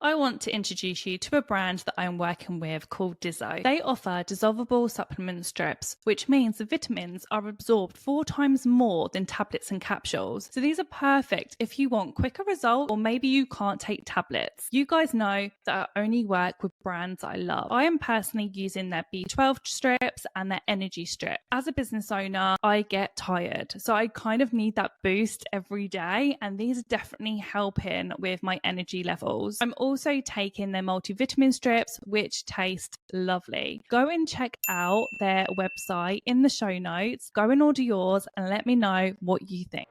I want to introduce you to a brand that I'm working with called Dizzo. They offer dissolvable supplement strips, which means the vitamins are absorbed 4 times more than tablets and capsules. So these are perfect if you want quicker results or maybe you can't take tablets. You guys know that I only work with brands that I love. I am personally using their B12 strips and their energy strip. As a business owner, I get tired. So I kind of need that boost every day, and these are definitely helping with my energy levels. I'm also taking their multivitamin strips, which taste lovely. Go and check out their website in the show notes. Go and order yours and let me know what you think.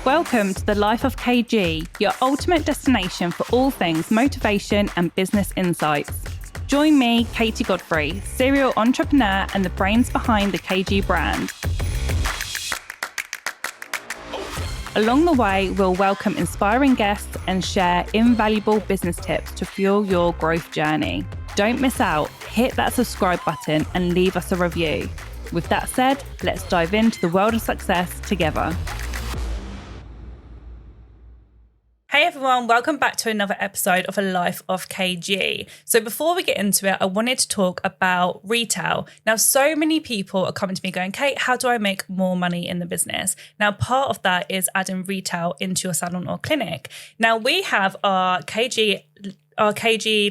Welcome to the Life of KG, your ultimate destination for all things motivation and business insights. Join me, Katie Godfrey, serial entrepreneur and the brains behind the KG brand. Along the way, we'll welcome inspiring guests and share invaluable business tips to fuel your growth journey. Don't miss out. Hit that subscribe button and leave us a review. With that said, let's dive into the world of success together. Hey everyone, welcome back to another episode of A Life of KG. So before we get into it, I wanted to talk about retail. Now, so many people are coming to me going, Kate, how do I make more money in the business? Now, part of that is adding retail into your salon or clinic. Now, we have our KG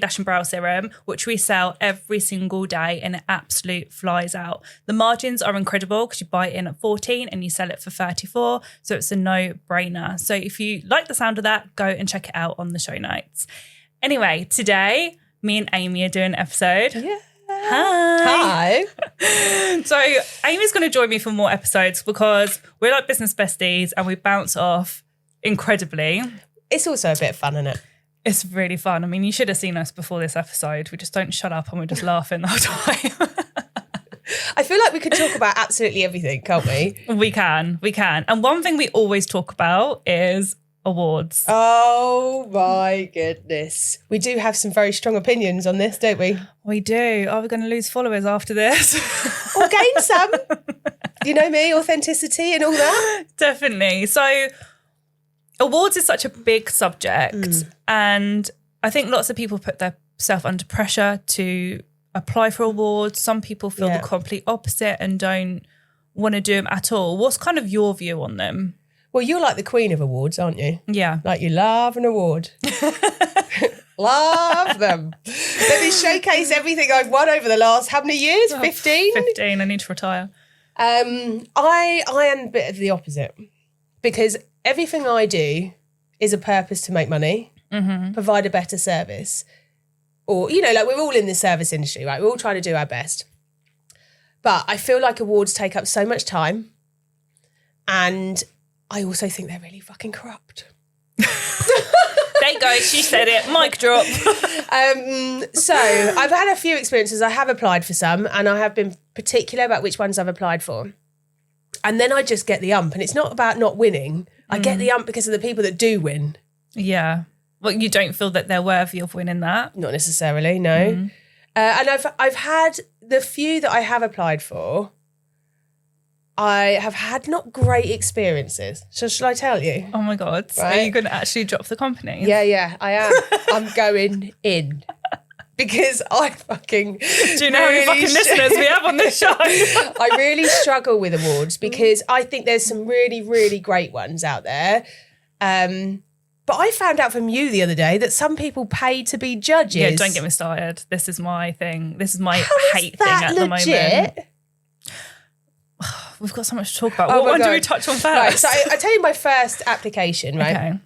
Lash and Brow Serum, which we sell every single day, and it absolute flies out. The margins are incredible because you buy it in at 14 and you sell it for 34. So it's a no-brainer. So if you like the sound of that, go and check it out on the show notes. Anyway, today, me and Amy are doing an episode. Yeah. Hi. So Amy's going to join me for more episodes because we're like business besties and we bounce off incredibly. It's also a bit of fun, isn't it? It's really fun. I mean, you should have seen us before this episode. We just don't shut up and we're just laughing the whole time. I feel like we could talk about absolutely everything, can't we? We can. And one thing we always talk about is awards. Oh my goodness. We do have some very strong opinions on this, don't we? We do. Are we going to lose followers after this? Or gain some. You know me, authenticity and all that. Definitely. So awards is such a big subject, and I think lots of people put themselves under pressure to apply for awards. Some people feel the complete opposite and don't want to do them at all. What's kind of your view on them? Well, you're like the queen of awards, aren't you? Yeah. Like you love an award. Love them. Let me showcase everything I've won over the last, how many years? 15? 15. I need to retire. I am a bit of the opposite because everything I do is a purpose to make money, provide a better service. Or, you know, like we're all in the service industry, right? We're all trying to do our best. But I feel like awards take up so much time. And I also think they're really fucking corrupt. There you go. She said it. Mic drop. So I've had a few experiences. I have applied for some and I have been particular about which ones I've applied for. And then I just get the ump. And it's not about not winning. I get the ump because of the people that do win. Yeah. Well, you don't feel that they're worthy of winning that? Not necessarily, no. And I've had the few that I have applied for, I have had not great experiences. So shall I tell you? Oh my God. Right? Are you going to actually drop the company? Yeah, I am. I'm going in. Because I fucking... Do you know how many fucking listeners we have on this show? I really struggle with awards because I think there's some really, really great ones out there. But I found out from you the other day that some people pay to be judges. Yeah, don't get me started. This is my thing. This is my hate is that thing at the legit? moment. We've got so much to talk about. Oh what one God. do we touch on first? Right, so I tell you my first application, right? Okay.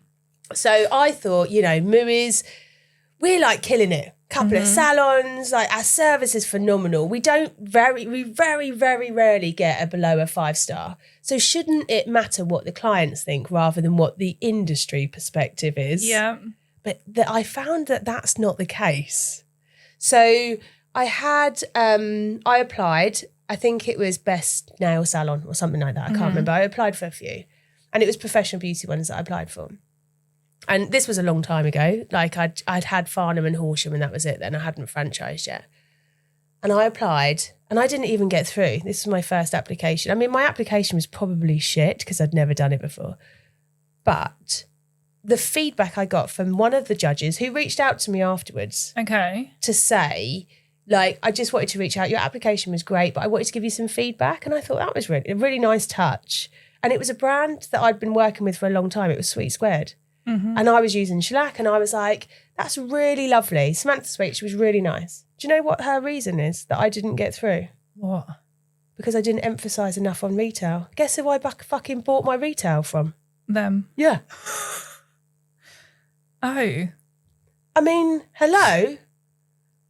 So I thought, you know, Mui's, we're like killing it. Couple of salons, like our service is phenomenal. We very, very rarely get a below a 5-star. So shouldn't it matter what the clients think rather than what the industry perspective is? Yeah. But I found that that's not the case. So I had, I applied, I think it was best nail salon or something like that. I can't remember. I applied for a few and it was professional beauty ones that I applied for. And this was a long time ago. Like I'd had Farnham and Horsham and that was it then. I hadn't franchised yet. And I applied and I didn't even get through. This was my first application. I mean, my application was probably shit because I'd never done it before. But the feedback I got from one of the judges who reached out to me afterwards Okay. to say, like, I just wanted to reach out. Your application was great, but I wanted to give you some feedback. And I thought that was really, a really nice touch. And it was a brand that I'd been working with for a long time. It was Sweet Squared. Mm-hmm. And I was using shellac, and I was like, that's really lovely. Samantha Sweet, she was really nice. Do you know what her reason is that I didn't get through? What? Because I didn't emphasise enough on retail. Guess who I fucking bought my retail from? Them. Yeah. Oh. I mean, hello?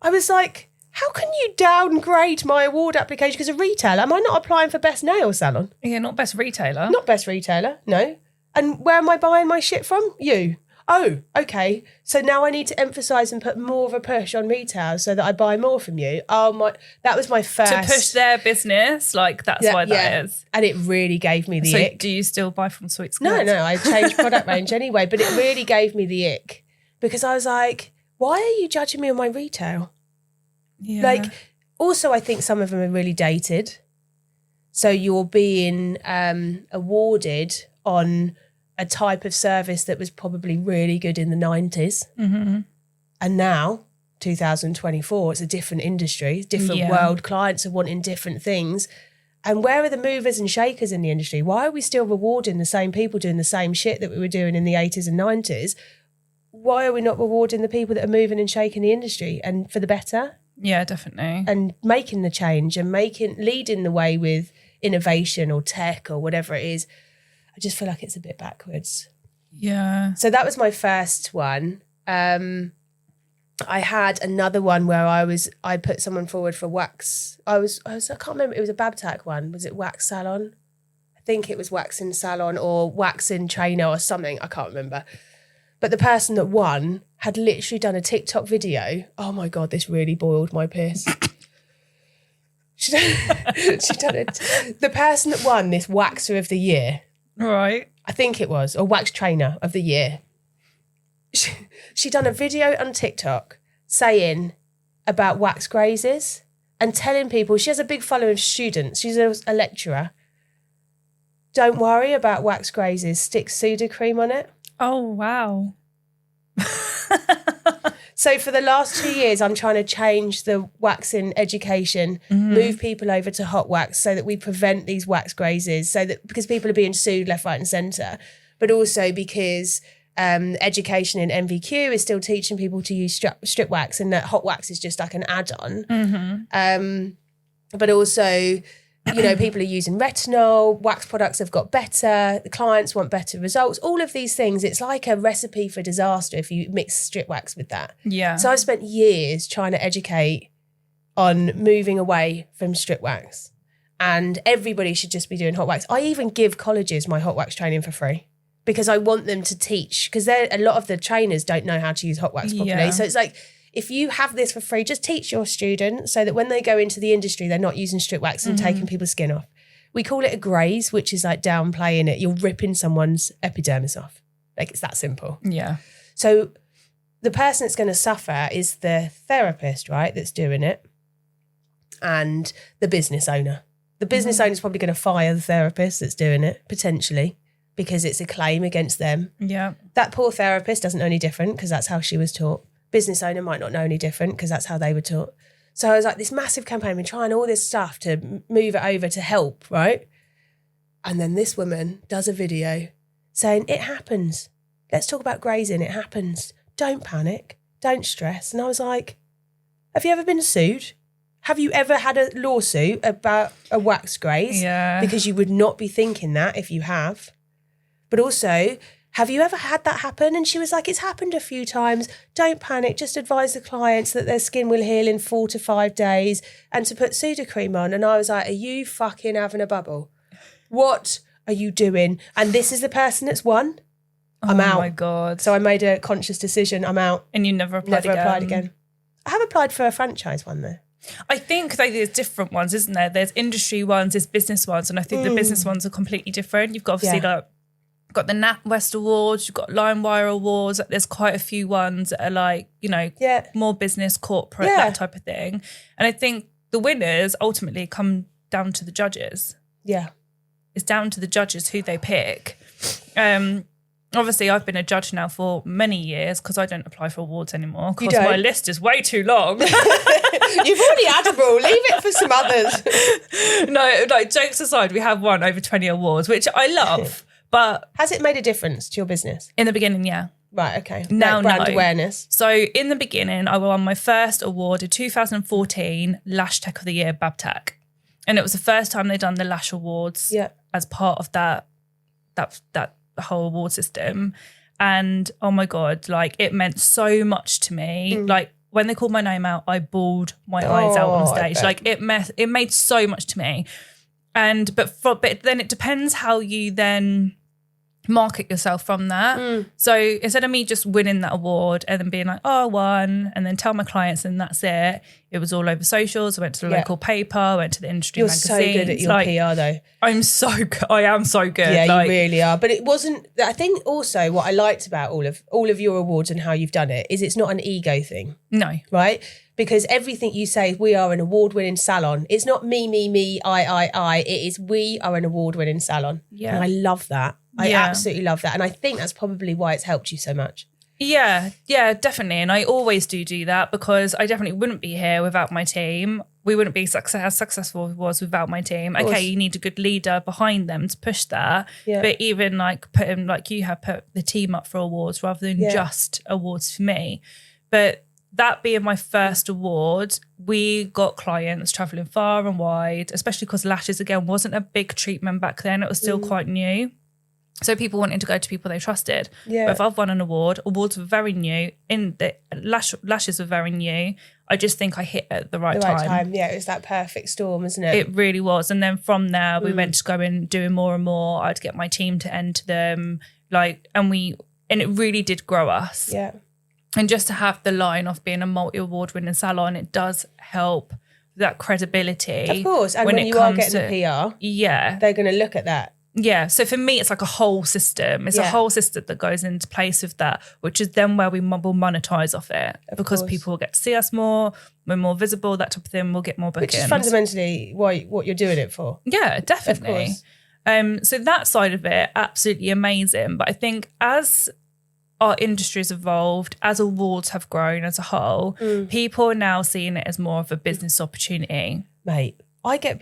I was like, how can you downgrade my award application because of retail? Am I not applying for best nail salon? Yeah, not best retailer. Not best retailer, no. And where am I buying my shit from? You. Oh, okay. So now I need to emphasise and put more of a push on retail so that I buy more from you. Oh my, that was my first. To push their business, like that's why that is. And it really gave me the ick. Do you still buy from Sweet Squared? No, I changed product range anyway, but it really gave me the ick because I was like, why are you judging me on my retail? Yeah. Like, also I think some of them are really dated. So you're being awarded on a type of service that was probably really good in the 90s. Mm-hmm. And now, 2024, it's a different industry, different world. Clients are wanting different things. And where are the movers and shakers in the industry? Why are we still rewarding the same people doing the same shit that we were doing in the 80s and 90s? Why are we not rewarding the people that are moving and shaking the industry and for the better? Yeah, definitely. And making the change and leading the way with innovation or tech or whatever it is. I just feel like it's a bit backwards. Yeah. So that was my first one. I had another one where I put someone forward for wax. I can't remember. It was a Babtac one. Was it wax salon? I think it was waxing salon or waxing trainer or something. I can't remember. But the person that won had literally done a TikTok video. Oh my God, this really boiled my piss. she done it. The person that won this waxer of the year. Right. I think it was, or wax trainer of the year. She done a video on TikTok saying about wax grazes and telling people, she has a big following of students. She's a lecturer. Don't worry about wax grazes. Stick Sudocreme on it. Oh, wow. So for the last 2 years, I'm trying to change the waxing education, move people over to hot wax so that we prevent these wax grazes, because people are being sued left, right and centre, but also because education in MVQ is still teaching people to use strip wax and that hot wax is just like an add-on. Mm-hmm. But also, you know, people are using retinol, wax products have got better, the clients want better results, all of these things. It's like a recipe for disaster if you mix strip wax with that. Yeah. So I've spent years trying to educate on moving away from strip wax, and everybody should just be doing hot wax. I even give colleges my hot wax training for free because I want them to teach, because a lot of the trainers don't know how to use hot wax properly. Yeah. So it's like, if you have this for free, just teach your students so that when they go into the industry, they're not using strip wax and taking people's skin off. We call it a graze, which is like downplaying it. You're ripping someone's epidermis off. Like, it's that simple. Yeah. So the person that's going to suffer is the therapist, right, that's doing it, and the business owner. The business owner is probably going to fire the therapist that's doing it, potentially, because it's a claim against them. Yeah. That poor therapist doesn't know any different because that's how she was taught. Business owner might not know any different because that's how they were taught. So I was like, this massive campaign, we're trying all this stuff to move it over to help, right? And then this woman does a video saying, it happens. Let's talk about grazing. It happens. Don't panic. Don't stress. And I was like, have you ever been sued? Have you ever had a lawsuit about a wax graze? Yeah. Because you would not be thinking that if you have. But also, have you ever had that happen? And she was like, it's happened a few times. Don't panic. Just advise the clients that their skin will heal in 4 to 5 days and to put Sudocreme on. And I was like, are you fucking having a bubble? What are you doing? And this is the person that's won. I'm out. Oh my God. So I made a conscious decision. I'm out. And you never applied again. I have applied for a franchise one though. I think like there's different ones, isn't there? There's industry ones, there's business ones. And I think the business ones are completely different. You've got obviously got the NatWest Awards, you've got LimeWire Awards. Like, there's quite a few ones that are like, you know, more business, corporate, that type of thing. And I think the winners ultimately come down to the judges. Yeah. It's down to the judges who they pick. Obviously, I've been a judge now for many years because I don't apply for awards anymore because don't? my list is way too long. You've already had a ball. Leave it for some others. No, like jokes aside, we have won over 20 awards, which I love. But has it made a difference to your business? In the beginning, yeah. Right, okay. Now, like brand no. awareness. So in the beginning, I won my first award in 2014, Lash Tech of the Year, Babtech. And it was the first time they'd done the Lash Awards as part of that whole award system. And oh my God, like it meant so much to me. Like when they called my name out, I bawled my eyes out on stage. Like it made so much to me. But then it depends how you then market yourself from that. So instead of me just winning that award and then being like, oh, I won, and then tell my clients and that's it, it was all over socials. I went to the local paper, I went to the industry magazines. You're so good at your PR though. I am so good. Yeah, you really are. But it wasn't, I think also what I liked about all of your awards and how you've done it is it's not an ego thing. No. Right? Because everything you say, we are an award-winning salon. It's not me, I. It is we are an award-winning salon. Yeah. And I love that. I absolutely love that. And I think that's probably why it's helped you so much. Yeah, definitely. And I always do that because I definitely wouldn't be here without my team. We wouldn't be as successful as it was without my team. Okay, you need a good leader behind them to push that. Yeah. But even like you have put the team up for awards rather than just awards for me. But that being my first award, we got clients travelling far and wide, especially because lashes, again, wasn't a big treatment back then. It was still quite new. So people wanted to go to people they trusted. Yeah. But if I've won an award, awards were very new. Lashes were very new. I just think I hit at the right time. Yeah, it was that perfect storm, isn't it? It really was. And then from there, we went to going doing more and more. I'd get my team to enter them, and it really did grow us. Yeah. And just to have the line of being a multi-award winning salon, it does help that credibility. Of course. And when you are getting the PR, they're going to look at that. Yeah. So for me, it's like a whole system. It's a whole system that goes into place with that, which is then where we will monetize off it because people will get to see us more, we're more visible, that type of thing. We'll get more bookings. Which is fundamentally what you're doing it for. Yeah, definitely. So that side of it, absolutely amazing. But I think as our industry's evolved, as awards have grown as a whole, people are now seeing it as more of a business opportunity. Mate, I get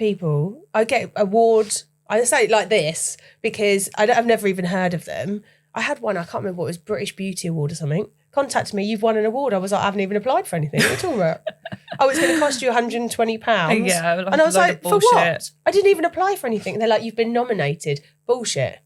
awards. I say it like this because I've never even heard of them. I had one, I can't remember what it was, British Beauty Award or something. Contacted me, you've won an award. I was like, I haven't even applied for anything. What are you talking about? Oh, it's going to cost you £120. Yeah, and I was like, for what? I didn't even apply for anything. And they're like, you've been nominated. Bullshit.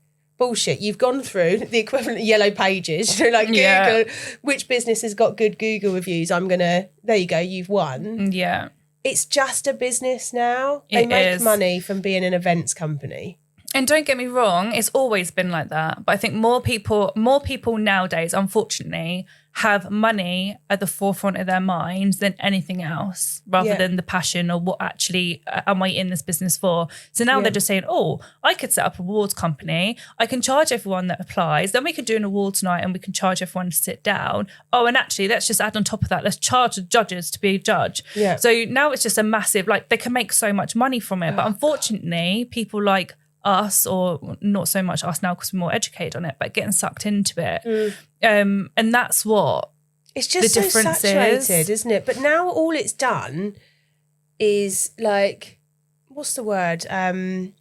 You've gone through the equivalent of yellow pages. Like Google, which business has got good Google reviews? There you go, you've won. Yeah. It's just a business now. They make money from being an events company. And don't get me wrong, it's always been like that. But I think more people nowadays, unfortunately, have money at the forefront of their minds than anything else, rather than the passion or what actually am I in this business for. So now they're just saying, oh, I could set up an awards company. I can charge everyone that applies. Then we could do an awards night and we can charge everyone to sit down. Oh, and actually, let's just add on top of that, let's charge the judges to be a judge. Yeah. So now it's just a massive, they can make so much money from it. But unfortunately, people like us, or not so much us now because we're more educated on it, but getting sucked into it. And that's what it's just the so difference saturated, isn't it? But now all it's done is what's the word? When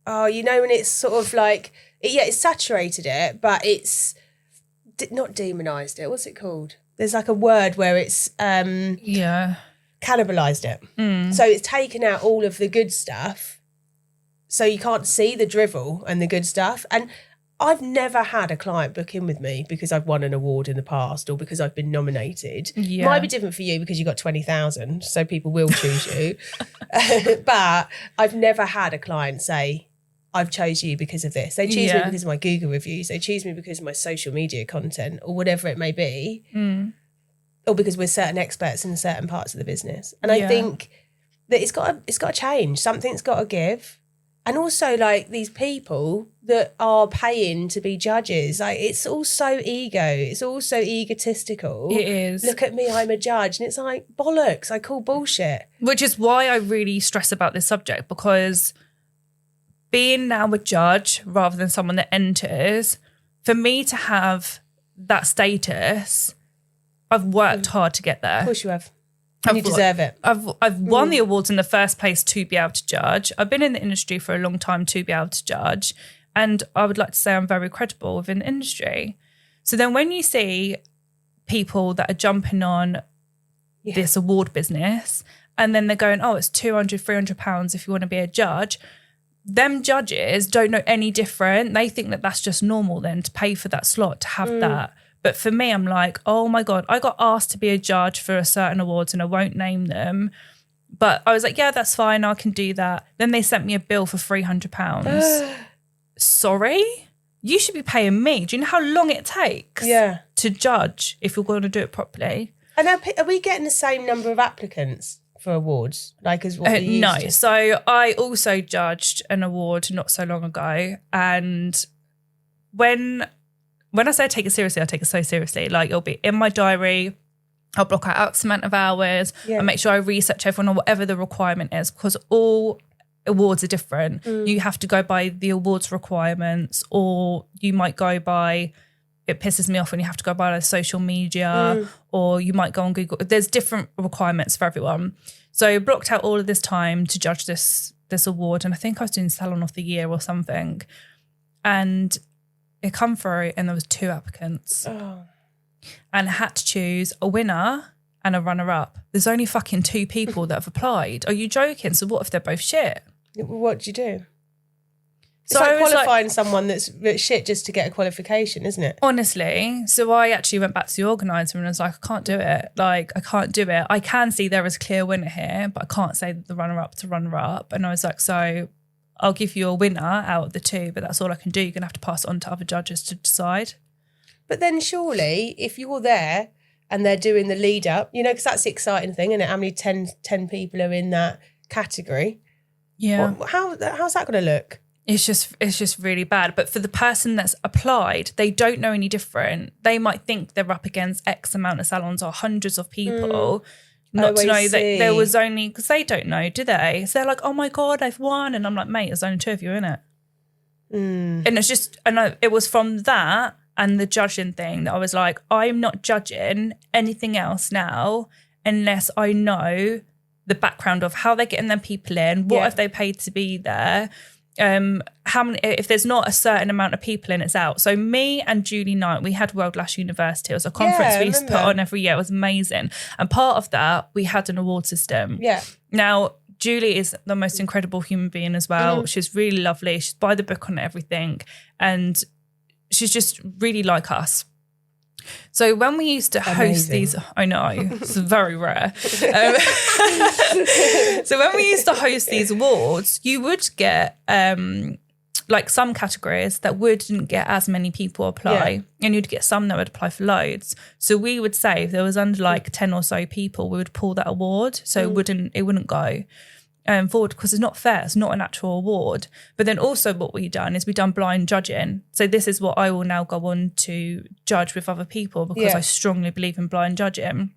it's sort of it's saturated it, but it's not demonized it. What's it called? There's a word where it's cannibalized it. So it's taken out all of the good stuff. So you can't see the drivel and the good stuff. And I've never had a client book in with me because I've won an award in the past or because I've been nominated. Yeah. Might be different for you because you got 20,000, so people will choose you. But I've never had a client say, I've chose you because of this. They choose me because of my Google reviews. They choose me because of my social media content or whatever it may be. Or because we're certain experts in certain parts of the business. And I think that it's got to change. Something's got to give. And also, these people that are paying to be judges, it's all so ego. It's all so egotistical. It is. Look at me, I'm a judge. And it's bollocks. I call bullshit. Which is why I really stress about this subject, because being now a judge rather than someone that enters, for me to have that status, I've worked hard to get there. Of course you have. And you deserve it. I've won the awards in the first place to be able to judge. I've been in the industry for a long time to be able to judge. And I would like to say I'm very credible within the industry. So then when you see people that are jumping on this award business and then they're going, oh, it's £200, £300 if you want to be a judge. Them judges don't know any different. They think that that's just normal then to pay for that slot, to have that. But for me, I'm like, oh my God, I got asked to be a judge for a certain awards and I won't name them. But I was like, yeah, that's fine. I can do that. Then they sent me a bill for £300. Sorry? You should be paying me. Do you know how long it takes to judge if you're going to do it properly? And are we getting the same number of applicants for awards? Like as what we used No. to? So I also judged an award not so long ago. And when I say I take it seriously, I take it so seriously. Like it'll be in my diary. I'll block out X amount of hours. I make sure I research everyone on whatever the requirement is, because all awards are different. You have to go by the awards requirements, or you might go by, it pisses me off when you have to go by like social media, or you might go on Google. There's different requirements for everyone. So I blocked out all of this time to judge this award. And I think I was doing Salon of the Year or something. And it come through and there was 2 applicants. And I had to choose a winner and a runner-up. There's only fucking 2 people that have applied. Are you joking? So what if they're both shit? What do you do? It's So like I was qualifying someone that's shit just to get a qualification, isn't it? Honestly. So I actually went back to the organiser and was like, I can't do it. Like, I can't do it. I can see there is a clear winner here, but I can't say the runner-up to runner-up. And I was like, so I'll give you a winner out of the 2, but that's all I can do. You're going to have to pass it on to other judges to decide. But then surely if you're there and they're doing the lead up, you know, because that's the exciting thing, isn't it? How many 10 people are in that category? Yeah. How's that going to look? It's just really bad. But for the person that's applied, they don't know any different. They might think they're up against X amount of salons or hundreds of people. Not to know that there was only, because they don't know, do they? So they're like, oh my God, I've won. And I'm like, mate, there's only 2 of you in it. And it's just, it was from that and the judging thing that I was like, I'm not judging anything else now unless I know the background of how they're getting them people in, what have they paid to be there, how many, if there's not a certain amount of people in, it's out. So me and Julie Knight, we had World Lash University. It was a conference we used to put on every year. It was amazing. And part of that, we had an award system. Now, Julie is the most incredible human being as well. She's really lovely. She's by the book on everything. And she's just really like us. So when we used to host these, I know, it's very rare. So when we used to host these awards, you would get like some categories that wouldn't get as many people apply, and you'd get some that would apply for loads. So we would say if there was under like 10 or so people, we would pull that award, so it wouldn't go forward, because it's not fair. It's not an actual award. But then also what we've done is we've done blind judging. So this is what I will now go on to judge with other people, because I strongly believe in blind judging.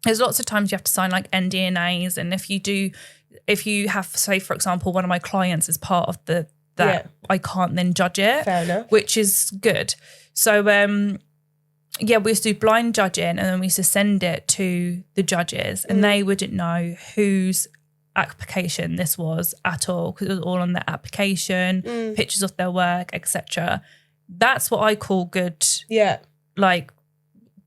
There's lots of times you have to sign like NDAs, and if you have, say for example, one of my clients is part of that, I can't then judge it. Fair enough. Which is good. So we used to do blind judging, and then we used to send it to the judges, and they wouldn't know whose application this was at all, because it was all on their application, pictures of their work, etc. That's what I call good, like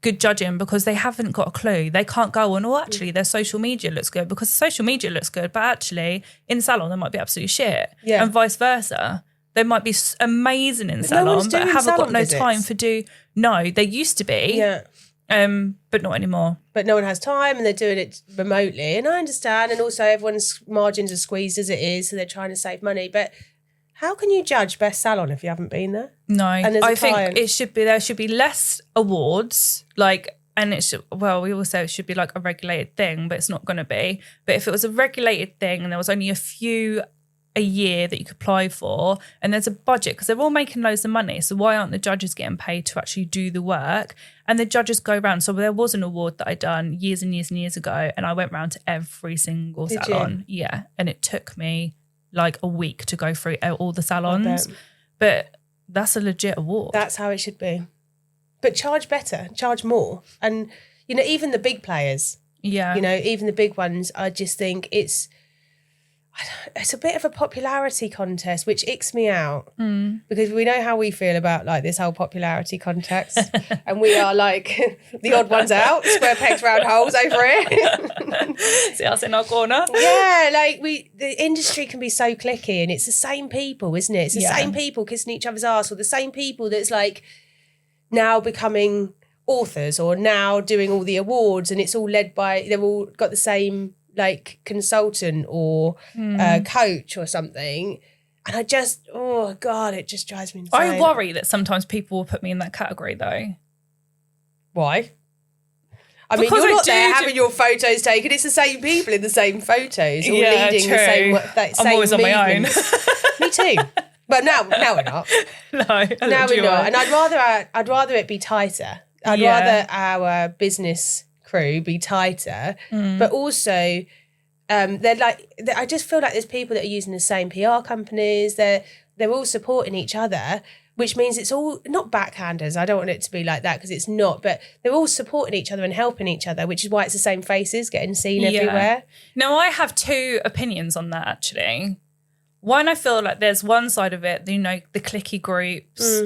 good judging, because they haven't got a clue. They can't go on, actually their social media looks good, because social media looks good, but actually in salon they might be absolutely shit, and vice versa. They might be amazing in salon, but haven't got no time for No, they used to be, but not anymore. But no one has time, and they're doing it remotely. And I understand, and also everyone's margins are squeezed as it is, so they're trying to save money. But how can you judge best salon if you haven't been there? No, I think there should be less awards, like, and we always say it should be like a regulated thing, but it's not going to be. But if it was a regulated thing and there was only a few a year that you could apply for, and there's a budget, because they're all making loads of money, so why aren't the judges getting paid to actually do the work? And the judges go around. So there was an award that I done years and years and years ago, and I went round to every single salon. And it took me like a week to go through all the salons. But that's a legit award. That's how it should be. But charge better, charge more. And, you know, even the big players, Yeah. you know, even the big ones, I just think it's a bit of a popularity contest, which icks me out because we know how we feel about like this whole popularity contest. And we are like the odd ones out, square pegs, round holes over here. See us in our corner. Yeah, like the industry can be so cliquey and it's the same people, isn't it? It's the same people kissing each other's arse, or the same people that's like now becoming authors or now doing all the awards, and it's all led by, they've all got the same like consultant or coach or something. And I just, oh God, it just drives me insane. I worry that sometimes people will put me in that category though. Why? I mean, you're not there having your photos taken. It's the same people in the same photos, all leading the same. I'm always on my own. Me too. But now we're not. No, now we're not. And I'd rather it be tighter. I'd rather our business crew be tighter, but also I just feel like there's people that are using the same PR companies. They're all supporting each other, which means it's all not backhanders. I don't want it to be like that because it's not, but they're all supporting each other and helping each other, which is why it's the same faces getting seen everywhere. Now, I have two opinions on that actually. One, I feel like there's one side of it, you know, the cliquey groups.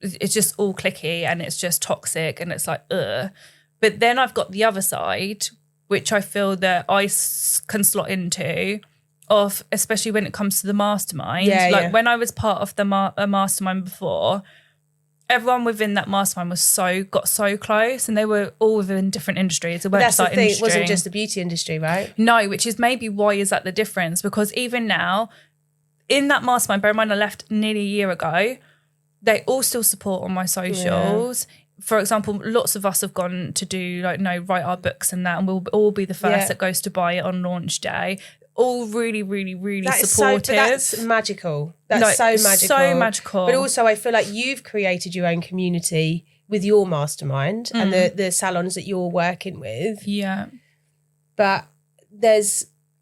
It's just all cliquey and it's just toxic and it's like, ugh. But then I've got the other side, which I feel that I can slot into, of especially when it comes to the mastermind. When I was part of the mastermind before, everyone within that mastermind got so close, and they were all within different industries. The website that's the thing. industry. It wasn't just the beauty industry, right? No, which is maybe why is that the difference? Because even now, in that mastermind, bear in mind I left nearly a year ago, they all still support on my socials. Yeah. For example, lots of us have gone to do write our books and that, and we'll all be the first that goes to buy it on launch day. All really, really, really supportive. That's magical. That's so magical. So magical. But also I feel like you've created your own community with your mastermind and the salons that you're working with. Yeah. But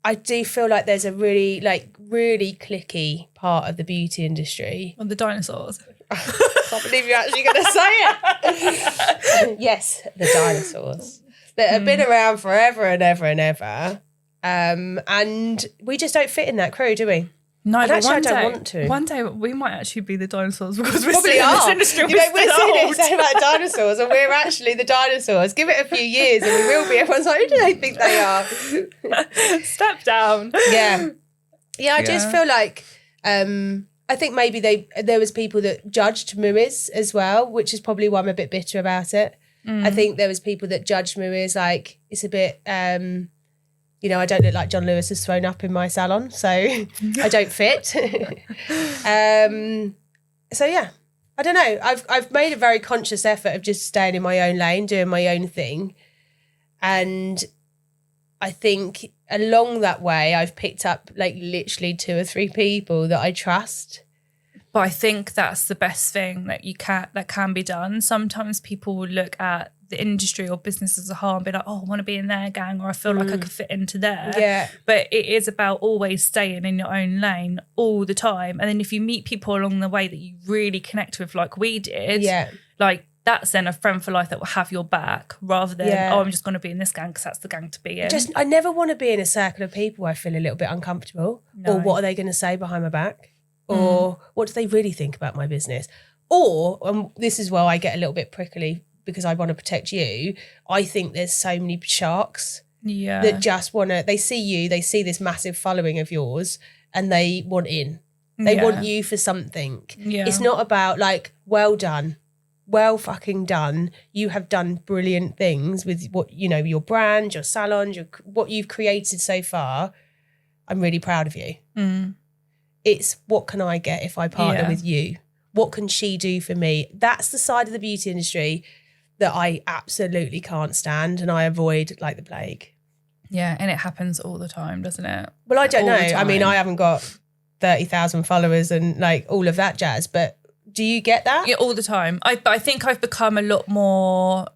I do feel like there's a really cliquey part of the beauty industry. On the dinosaurs. I can't believe you're actually going to say it. Yes, the dinosaurs that have been around forever and ever and ever. And we just don't fit in that crew, do we? No, and but actually, I don't want to. One day we might actually be the dinosaurs because we're probably still in this industry. We're saying about dinosaurs and we're actually the dinosaurs. Give it a few years and we will be. Everyone's like, who do they think they are? Step down. Yeah. I just feel like I think maybe there was people that judged Muiz as well, which is probably why I'm a bit bitter about it. I think there was people that judged Muiz like it's a bit I don't look like John Lewis has thrown up in my salon, so I don't fit. So yeah, I don't know. I've made a very conscious effort of just staying in my own lane, doing my own thing. And I think along that way, I've picked up like literally 2 or 3 people that I trust. But I think that's the best thing that can be done. Sometimes people will look at the industry or business as a whole and be like, oh, I want to be in their gang, or I feel like I could fit into there. Yeah. But it is about always staying in your own lane all the time. And then if you meet people along the way that you really connect with, like we did, like that's then a friend for life that will have your back, rather than, I'm just going to be in this gang because that's the gang to be in. I never want to be in a circle of people where I feel a little bit uncomfortable. No. Or what are they going to say behind my back? Or what do they really think about my business? Or, this is where I get a little bit prickly because I want to protect you. I think there's so many sharks that just want to, they see this massive following of yours and they want in. They want you for something. Yeah. It's not about like, well done. Well fucking done. You have done brilliant things with what, your brand, your salon, what you've created so far. I'm really proud of you. It's what can I get if I partner with you? What can she do for me? That's the side of the beauty industry that I absolutely can't stand and I avoid like the plague. Yeah, and it happens all the time, doesn't it? Well, I don't know. I mean, I haven't got 30,000 followers and like all of that jazz, but do you get that? Yeah, all the time. I think I've become a lot more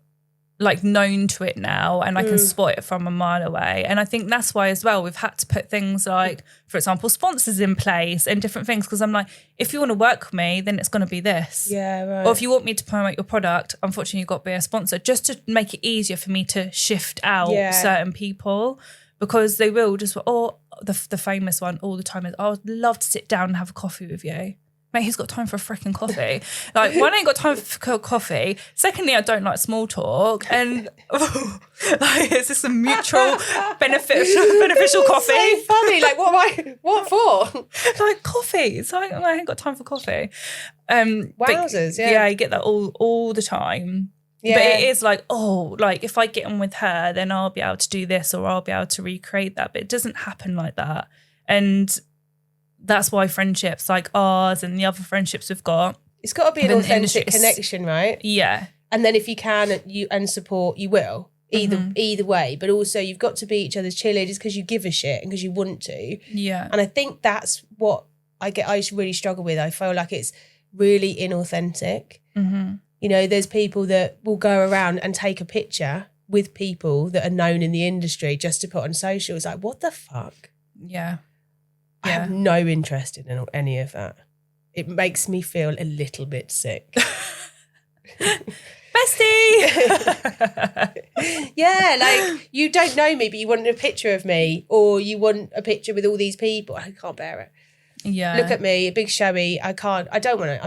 like known to it now, and I can spot it from a mile away. And I think that's why as well we've had to put things like, for example, sponsors in place and different things, because I'm like, if you want to work with me, then it's going to be this. Yeah, right. Or if you want me to promote your product, unfortunately you've got to be a sponsor, just to make it easier for me to shift out certain people, because they will just, the famous one all the time is, I would love to sit down and have a coffee with you. Mate, who's got time for a freaking coffee? Like, one, I ain't got time for coffee. Secondly, I don't like small talk. And like, it's just a mutual beneficial coffee. So funny. Like, what for? Like, coffee. It's like, I ain't got time for coffee. Wowzers, yeah. Yeah, you get that all the time. Yeah. But it is like, like if I get on with her, then I'll be able to do this, or I'll be able to recreate that. But it doesn't happen like that. And that's why friendships like ours and the other friendships we've got, it's got to be an authentic connection, right? Yeah. And then if you can and support, you will either way. But also you've got to be each other's cheerleaders because you give a shit and because you want to. Yeah. And I think that's what I really struggle with. I feel like it's really inauthentic. Mm-hmm. You know, there's people that will go around and take a picture with people that are known in the industry just to put on social. It's like, what the fuck? Yeah. I have no interest in any of that. It makes me feel a little bit sick. Bestie! Yeah, like, you don't know me, but you want a picture of me, or you want a picture with all these people. I can't bear it. Yeah. Look at me, a big showy. I'm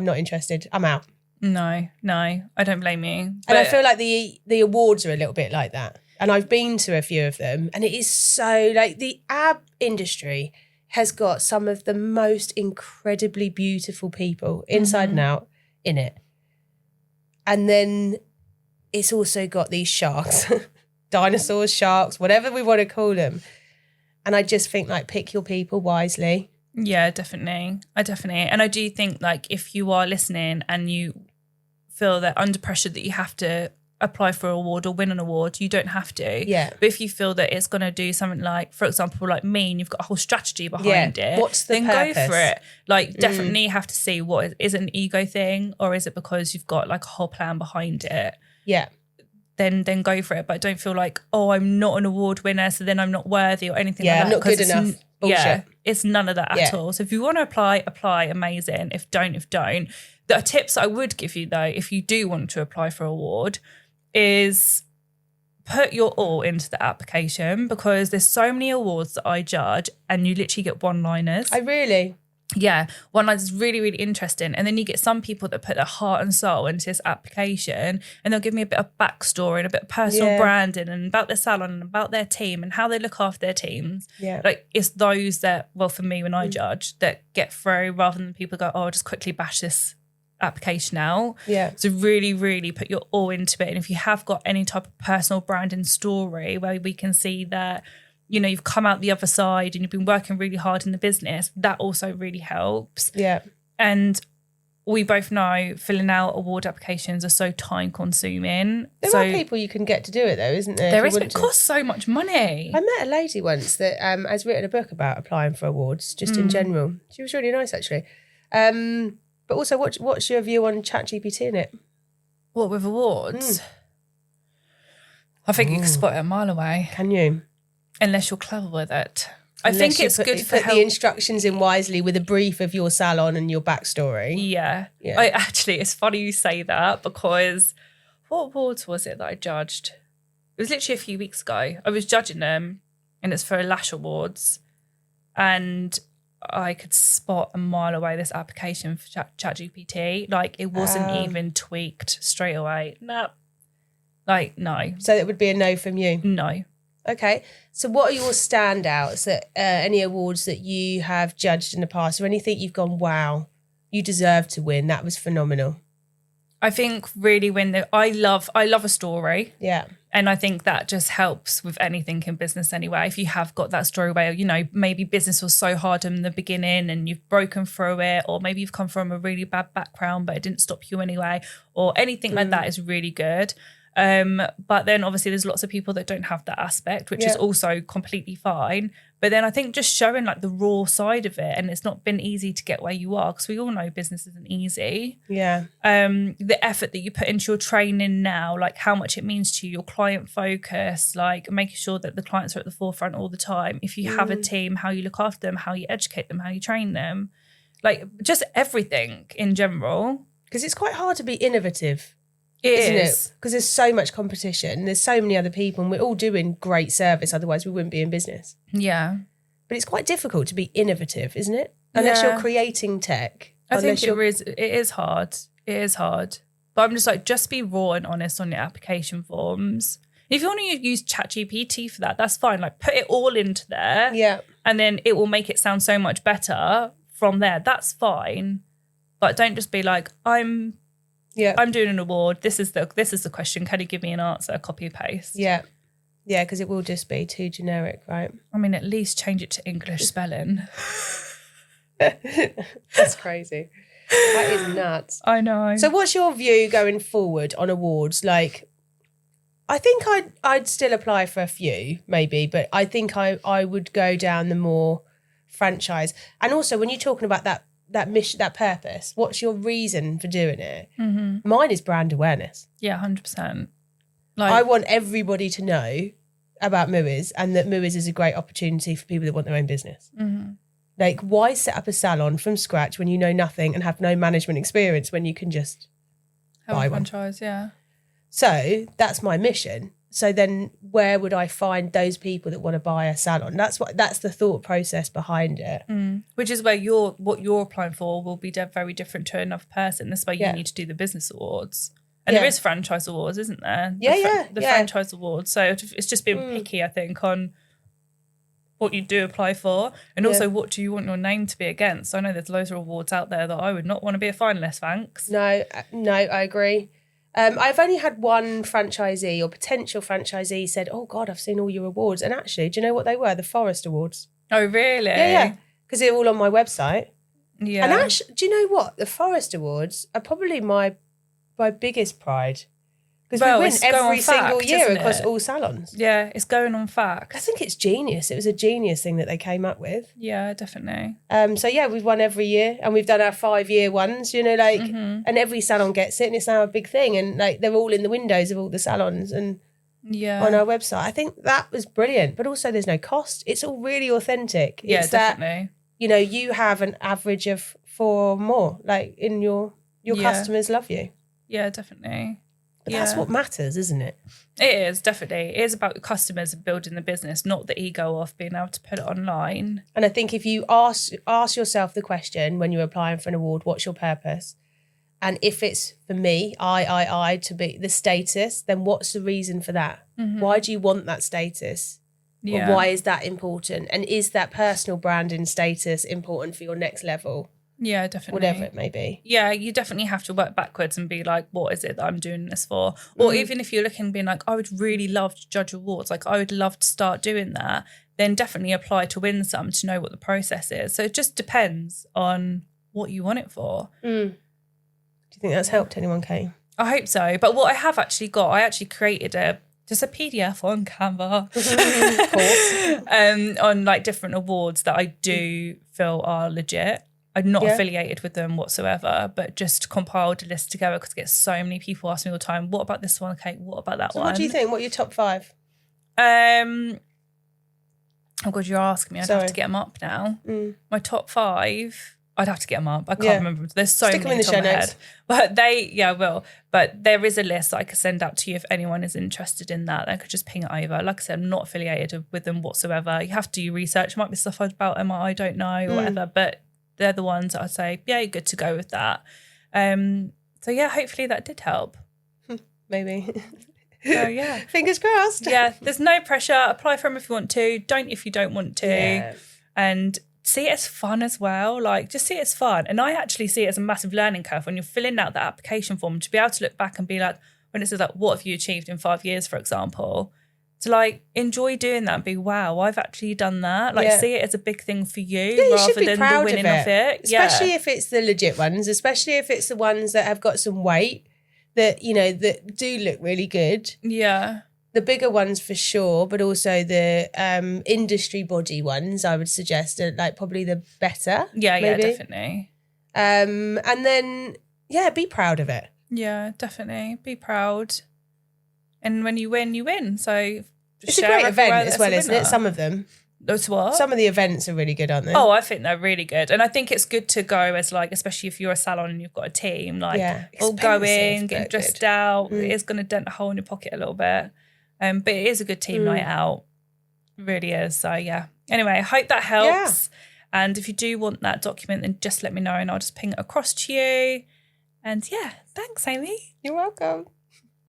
not interested. I'm out. No, I don't blame you. And I feel like the awards are a little bit like that. And I've been to a few of them, and it is so, like, the ab industry has got some of the most incredibly beautiful people inside and out in it. And then it's also got these sharks, dinosaurs, sharks, whatever we want to call them. And I just think, like, pick your people wisely. Yeah, definitely. And I do think, like, if you are listening and you feel that under pressure that you have to apply for an award or win an award, you don't have to. Yeah. But if you feel that it's going to do something like, for example, like me, and you've got a whole strategy behind it, what's the then purpose? go for it. Like, definitely have to see what is it an ego thing, or is it because you've got like a whole plan behind it? Yeah. Then go for it. But don't feel like, I'm not an award winner, so then I'm not worthy or anything like that. I'm not good enough. Bullshit. Yeah, it's none of that at all. So if you want to apply, amazing. If don't. The tips I would give you, though, if you do want to apply for an award, is put your all into the application, because there's so many awards that I judge and you literally get one-liners. Really? Yeah, one-liners is really, really interesting. And then you get some people that put their heart and soul into this application, and they'll give me a bit of backstory and a bit of personal branding and about their salon and about their team and how they look after their teams. Yeah. Like, it's those that, well, for me, when I judge, that get through, rather than people go, I'll just quickly bash this application out. Yeah. So really, really put your all into it. And if you have got any type of personal branding story where we can see that, you know, you've come out the other side and you've been working really hard in the business, that also really helps. Yeah. And we both know filling out award applications are so time consuming. There are people you can get to do it, though, isn't there? There is, but it costs so much money. I met a lady once that has written a book about applying for awards, just in general. She was really nice, actually. But also, what's your view on ChatGPT in it? What, with awards? I think you can spot it a mile away. Can you? Unless you're clever with it. I think it's good for put the instructions in wisely with a brief of your salon and your backstory. Yeah. It's funny you say that, because what awards was it that I judged? It was literally a few weeks ago. I was judging them, and it's for Lash Awards, and I could spot a mile away this application for ChatGPT. Like, it wasn't even tweaked straight away. No. Like, no. So it would be a no from you? No. Okay. So what are your standouts, that any awards that you have judged in the past, or anything you've gone, wow, you deserve to win, that was phenomenal? I think really I love a story. Yeah. And I think that just helps with anything in business anyway. If you have got that story where, you know, maybe business was so hard in the beginning and you've broken through it, or maybe you've come from a really bad background but it didn't stop you anyway, or anything like that is really good. But then obviously there's lots of people that don't have that aspect, which is also completely fine. But then I think just showing like the raw side of it, and it's not been easy to get where you are, because we all know business isn't easy. Yeah. The effort that you put into your training now, like how much it means to you, your client focus, like making sure that the clients are at the forefront all the time. If you have a team, how you look after them, how you educate them, how you train them, like just everything in general. Because it's quite hard to be innovative. Isn't it? Because there's so much competition. There's so many other people and we're all doing great service. Otherwise we wouldn't be in business. Yeah. But it's quite difficult to be innovative, isn't it? Unless you're creating tech. I think it is hard. It is hard. But I'm just like, just be raw and honest on your application forms. If you want to use ChatGPT for that, that's fine. Like put it all into there. Yeah. And then it will make it sound so much better from there. That's fine. But don't just be like, I'm doing an award. This is the question. Can you give me an answer? Copy paste. Yeah. Yeah, because it will just be too generic, right? I mean, at least change it to English spelling. That's crazy. That is nuts. I know. So what's your view going forward on awards? Like, I think I'd still apply for a few, maybe, but I think I would go down the more franchise. And also, when you're talking about that mission, that purpose, what's your reason for doing it? Mm-hmm. Mine is brand awareness. Yeah, 100%. Like, I want everybody to know about Muiz and that Muiz is a great opportunity for people that want their own business. Mm-hmm. Like, why set up a salon from scratch when you know nothing and have no management experience when you can just buy a franchise? Yeah. So that's my mission. So then where would I find those people that want to buy a salon? That's the thought process behind it. Which is where what you're applying for will be very different to another person. That's why you need to do the business awards. And there is franchise awards, isn't there? The franchise awards. So it's just being picky, I think, on what you do apply for. And also, what do you want your name to be against? I know there's loads of awards out there that I would not want to be a finalist, thanks. No, I agree. I've only had one franchisee or potential franchisee said, oh, God, I've seen all your awards. And actually, do you know what they were? The Forest Awards. Oh, really? Yeah. Because they're all on my website. Yeah. And actually, do you know what? The Forest Awards are probably my biggest pride. Because we win every single year across all salons. Yeah, it's going on fact. I think it's genius. It was a genius thing that they came up with. Yeah, definitely. So yeah, we've won every year and we've done our 5-year ones, and every salon gets it and it's now a big thing. And like they're all in the windows of all the salons and on our website. I think that was brilliant. But also there's no cost. It's all really authentic. Yeah, definitely. That, you have an average of 4 or more, like in your customers love you. Yeah, definitely. But that's what matters, isn't it? It is, definitely. It is about customers and building the business, not the ego of being able to put it online. And I think if you ask yourself the question when you're applying for an award, what's your purpose? And if it's for me, I to be the status, then what's the reason for that? Mm-hmm. Why do you want that status? Yeah. Or why is that important? And is that personal branding status important for your next level? Yeah, definitely. Whatever it may be. Yeah, you definitely have to work backwards and be like, what is it that I'm doing this for? Or even if you're looking being like, I would really love to judge awards, like I would love to start doing that, then definitely apply to win some to know what the process is. So it just depends on what you want it for. Do you think that's helped anyone, Kate? I hope so. But what I have actually got, I actually created just a PDF on Canva of course. On like different awards that I do feel are legit. I'm not affiliated with them whatsoever, but just compiled a list together because I get so many people asking me all the time, what about this one? Okay, what about that one? What do you think? What are your top 5? Oh God, you're asking me. I'd have to get them up now. My top 5, I'd have to get them up. I can't remember. There's so many in the show notes. But I will. But there is a list that I could send out to you if anyone is interested in that. I could just ping it over. Like I said, I'm not affiliated with them whatsoever. You have to do research. There might be stuff about them I don't know or whatever, but they're the ones that I'd say, yeah, good to go with that. So yeah, hopefully that did help. Maybe. So yeah. Fingers crossed. Yeah, there's no pressure. Apply for them if you want to. Don't if you don't want to. Yeah. And see it as fun as well. Like, just see it as fun. And I actually see it as a massive learning curve when you're filling out that application form to be able to look back and be like, when it says like, what have you achieved in 5 years, for example? To like enjoy doing that and be, wow, I've actually done that. Like see it as a big thing for you rather than the winning of it. Especially if it's the legit ones, especially if it's the ones that have got some weight, that, you know, that do look really good. Yeah. The bigger ones for sure, but also the industry body ones, I would suggest, are like probably the better. Yeah, maybe. yeah, definitely. And then, yeah, be proud of it. Yeah, definitely. Be proud. And when you win, you win. So it's a great event as well, isn't it? Some of them. That's what? Some of the events are really good, aren't they? Oh, I think they're really good. And I think it's good to go as like, especially if you're a salon and you've got a team, like all going, getting dressed out. It is going to dent a hole in your pocket a little bit. But it is a good team night out. It really is. So yeah. Anyway, I hope that helps. Yeah. And if you do want that document, then just let me know and I'll just ping it across to you. And yeah, thanks, Amy. You're welcome.